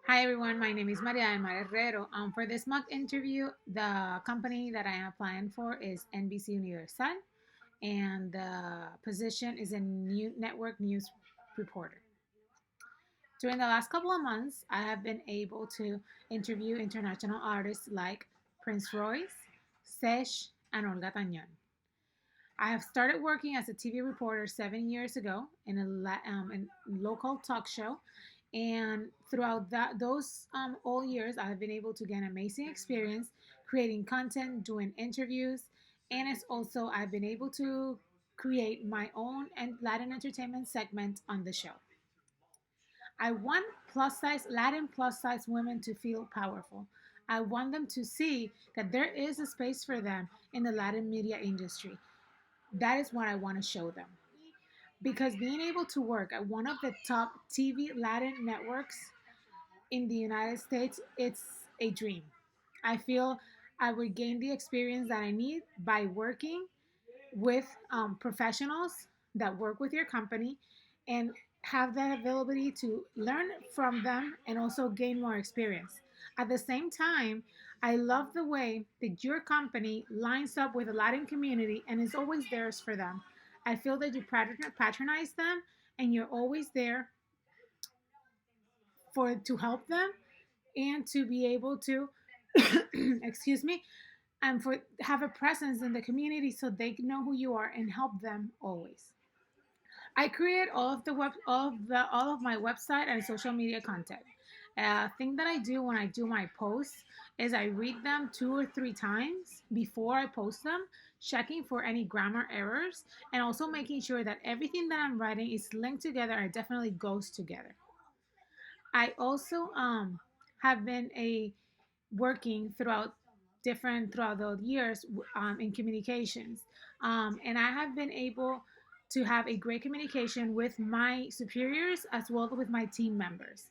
Hi everyone, my name is Maria del Mar Herrero. For this mock interview, the company that I am applying for is NBC Universal, and the position is a new network news reporter. During the last couple of months, I have been able to interview international artists like Prince Royce, Sesh, and Olga Tañón. I have started working as a TV reporter 7 years ago in in local talk show, and throughout those all years, I have been able to gain amazing experience creating content, doing interviews, and it's also I've been able to create my own and Latin entertainment segment on the show. I want Latin plus size women to feel powerful. I want them to see that there is a space for them in the Latin media industry. That is what I want to show them. Because being able to work at one of the top TV Latin networks in the United States, it's a dream. I feel I would gain the experience that I need by working with professionals that work with your company and have that ability to learn from them and also gain more experience. At the same time, I love the way that your company lines up with the Latin community and is always there for them. I feel that you patronize them and you're always there for to help them and to be able to excuse me and for have a presence in the community so they know who you are and help them always. I create all of my website and social media content. Thing that I do when I do my posts is I read them 2 or 3 times before I post them, checking for any grammar errors, and also making sure that everything that I'm writing is linked together and it definitely goes together. I also have been a working throughout the years in communications, and I have been able to have a great communication with my superiors as well as with my team members.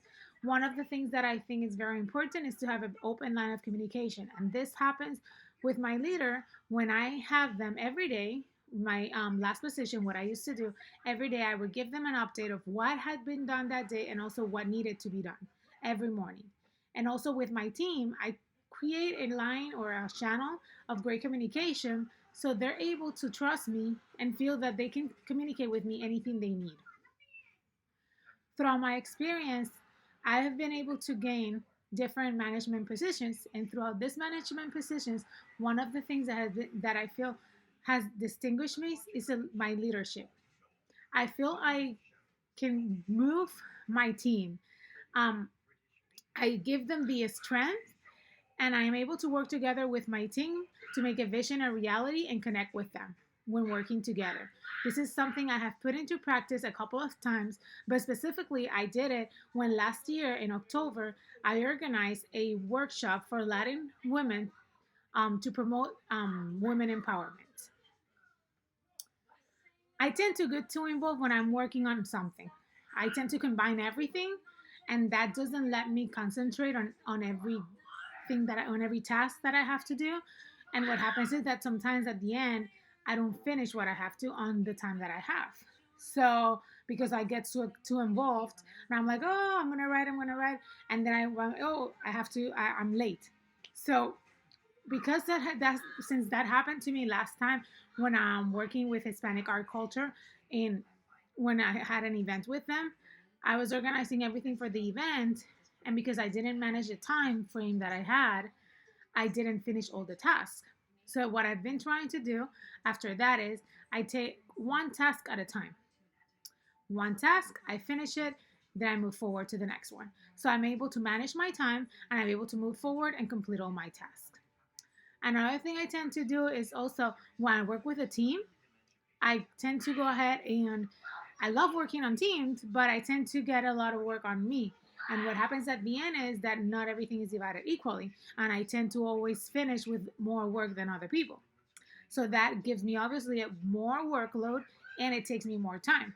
One of the things that I think is very important is to have an open line of communication, and this happens with my leader when I have them every day. My last position, what I used to do every day, I would give them an update of what had been done that day and also what needed to be done every morning. And also with my team, I create a line or a channel of great communication so they're able to trust me and feel that they can communicate with me anything they need. Throughout my experience, I have been able to gain different management positions, and throughout these management positions, one of the things that I feel has distinguished me is my leadership. I feel I can move my team. Um, I give them the strength and I am able to work together with my team to make a vision a reality and connect with them when working together. This is something I have put into practice a couple of times, but specifically, I did it when last year in October I organized a workshop for Latin women to promote women empowerment. I tend to get too involved when I'm working on something. I tend to combine everything, and that doesn't let me concentrate on everything on every task that I have to do. And what happens is that sometimes at the end, I don't finish what I have to on the time that I have. So because I get too involved, and I'm like, oh, I'm gonna write, and then I have to, I'm late. So because that since that happened to me last time when I'm working with Hispanic art culture and when I had an event with them, I was organizing everything for the event, and because I didn't manage the time frame that I had, I didn't finish all the tasks. So what I've been trying to do after that is I take one task at a time. One task, I finish it, then I move forward to the next one. So I'm able to manage my time and I'm able to move forward and complete all my tasks. Another thing I tend to do is also when I work with a team, I tend to go ahead and I love working on teams, but I tend to get a lot of work on me. And what happens at the end is that not everything is divided equally. And I tend to always finish with more work than other people. So that gives me obviously a more workload and it takes me more time.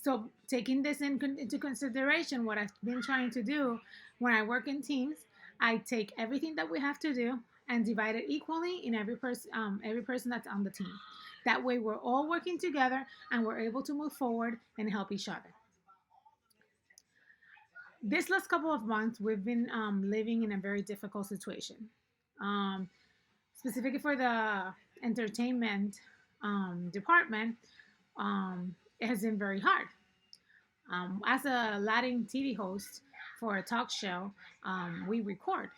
So, taking this into consideration, what I've been trying to do when I work in teams, I take everything that we have to do and divide it equally in every person that's on the team. That way, we're all working together and we're able to move forward and help each other. This last couple of months, we've been living in a very difficult situation. Um, Specifically for the entertainment department, it has been very hard. As a Latin TV host for a talk show, we record.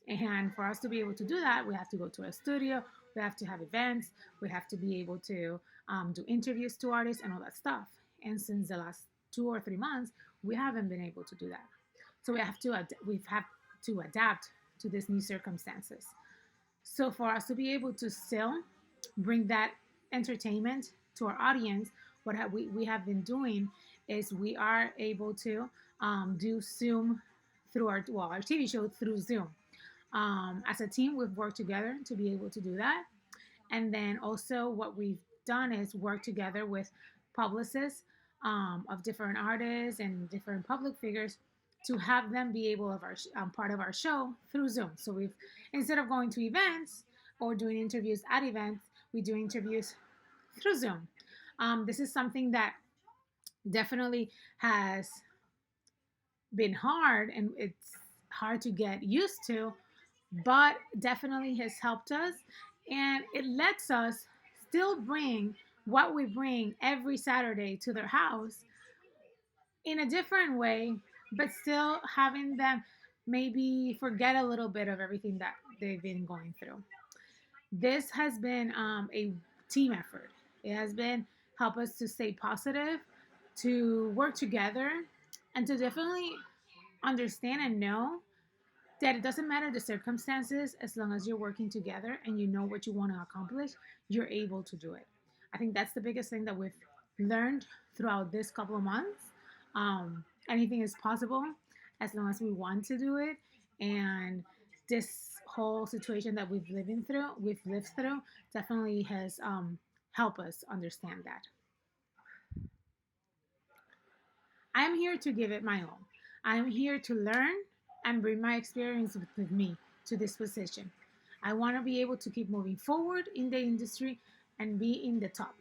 And for us to be able to do that, we have to go to a studio, we have to have events, we have to be able to do interviews to artists and all that stuff. And since the last 2 or 3 months, we haven't been able to do that. So we've had to adapt to these new circumstances. So for us to be able to still bring that entertainment to our audience, we have been doing is we are able to do Zoom through our TV show through Zoom. As a team, we've worked together to be able to do that. And then also, what we've done is work together with publicists of different artists and different public figures to have them be able of our part of our show through Zoom. So we've instead of going to events or doing interviews at events, we do interviews through Zoom. This is something that definitely has been hard and it's hard to get used to, but definitely has helped us and it lets us still bring what we bring every Saturday to their house in a different way, but still having them maybe forget a little bit of everything that they've been going through. This has been a team effort. It has been help us to stay positive, to work together, and to definitely understand and know that it doesn't matter the circumstances as long as you're working together and you know what you want to accomplish, you're able to do it. I think that's the biggest thing that we've learned throughout this couple of months. Anything is possible as long as we want to do it. And this whole situation that we've lived through, definitely has helped us understand that. I am here to give it my all. I am here to learn and bring my experience with me to this position. I want to be able to keep moving forward in the industry and be in the top.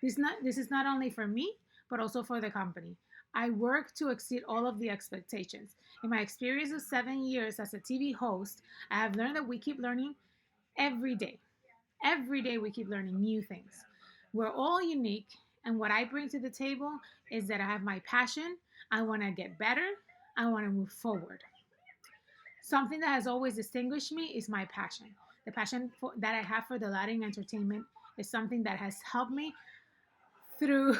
This is not only for me, but also for the company. I work to exceed all of the expectations. In my experience of 7 years as a TV host, I have learned that we keep learning every day. Every day we keep learning new things. We're all unique, and what I bring to the table is that I have my passion. I want to get better. I want to move forward. Something that has always distinguished me is my passion. The that I have for the Latin entertainment is something that has helped me through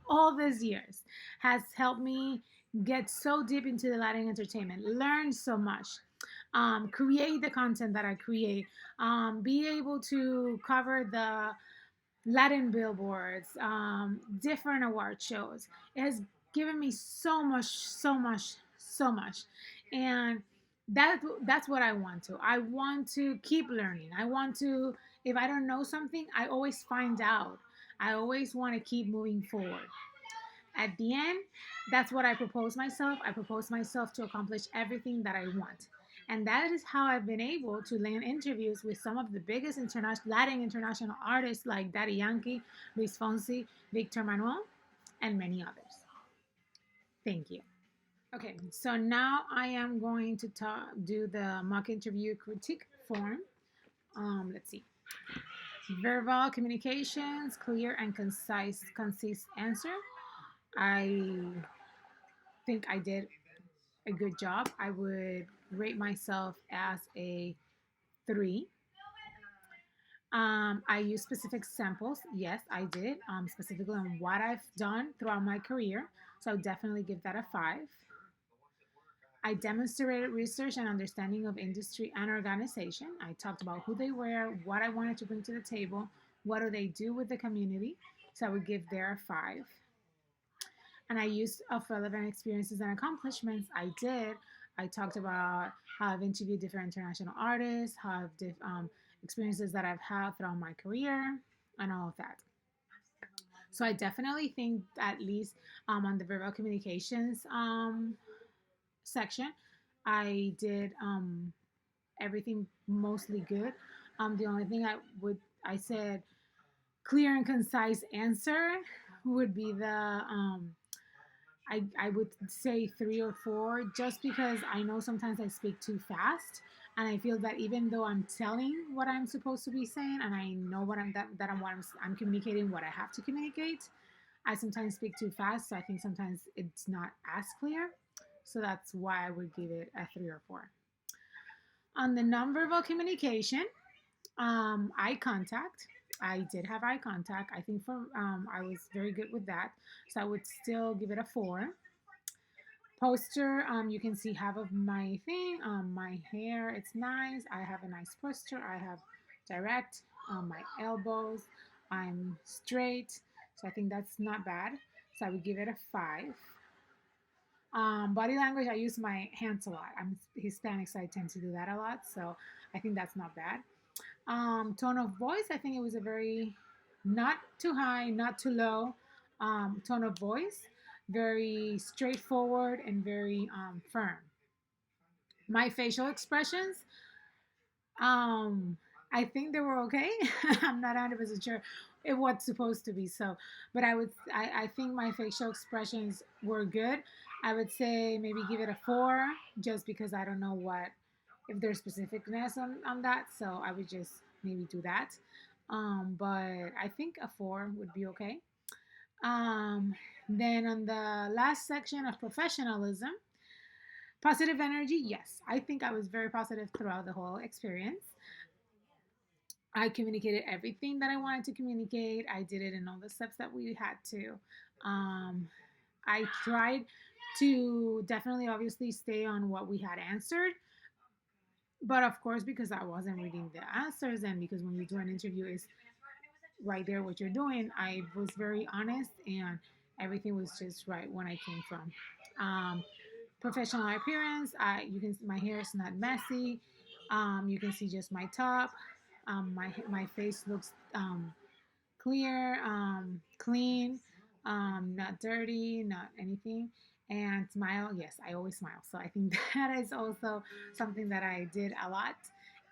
all these years, has helped me get so deep into the Latin entertainment, learn so much, create the content that I create, be able to cover the Latin billboards, different award shows. It has given me so much, so much, so much, and that's what I want to. I want to keep learning. I want to. If I don't know something, I always find out. I always want to keep moving forward. At the end, that's what I propose myself. I propose myself to accomplish everything that I want. And that is how I've been able to land interviews with some of the biggest Latin international artists like Daddy Yankee, Luis Fonsi, Victor Manuel, and many others. Thank you. Okay, so now I am going to do the mock interview critique form. Let's see. Verbal communications, clear and concise answer. I think I did a good job. I would rate myself as a 3. I use specific samples. Yes, I did, specifically on what I've done throughout my career. So I would definitely give that a 5. I demonstrated research and understanding of industry and organization. I talked about who they were, what I wanted to bring to the table, what do they do with the community. So I would give there a 5. And I used of relevant experiences and accomplishments. I did. I talked about how I've interviewed different international artists, how experiences that I've had throughout my career, and all of that. So I definitely think at least on the verbal communications section, I did everything mostly good. The only thing I said clear and concise answer would be the I would say 3 or 4, just because I know sometimes I speak too fast, and I feel that even though I'm telling what I'm supposed to be saying, and I know what that I'm what I'm communicating what I have to communicate, I sometimes speak too fast. So I think sometimes it's not as clear. So that's why I would give it a 3 or 4. On the nonverbal communication, eye contact. I did have eye contact. I think for I was very good with that, so I would still give it a 4. Posture, you can see half of my thing. My hair, it's nice. I have a nice posture. I have direct. My elbows, I'm straight. So I think that's not bad. So I would give it a 5. Body language, I use my hands a lot. I'm Hispanic, so I tend to do that a lot. So I think that's not bad. Tone of voice, I think it was a very not too high, not too low tone of voice, very straightforward and very firm. My facial expressions, um, I think they were okay. I'm not 100% sure it was supposed to be so, but I think my facial expressions were good. I would say maybe give it a 4, just because I don't know what if there's specificness on that, so I would just maybe do that. But I think a 4 would be okay. Um, then on the last section of professionalism, positive energy, yes, I think I was very positive throughout the whole experience. I communicated everything that I wanted to communicate. I did it in all the steps that we had to. Um, I tried to definitely, obviously, stay on what we had answered. But of course, because I wasn't reading the answers, and because when you do an interview, is right there what you're doing, I was very honest, and everything was just right when I came from. Um, Professional appearance, you can my hair is not messy. You can see just my top. My face looks clear, clean, not dirty, not anything. And smile, yes, I always smile. So I think that is also something that I did a lot.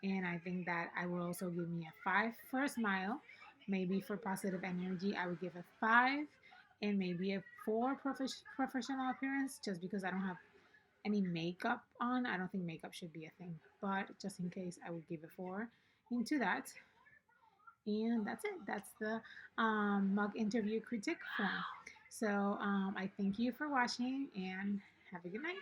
And I think that I will also give me a 5 for a smile. Maybe for positive energy, I would give a 5, and maybe a 4 professional appearance, just because I don't have any makeup on. I don't think makeup should be a thing, but just in case, I would give a 4 into that. And that's it. That's the mug interview critique form. So I thank you for watching, and have a good night.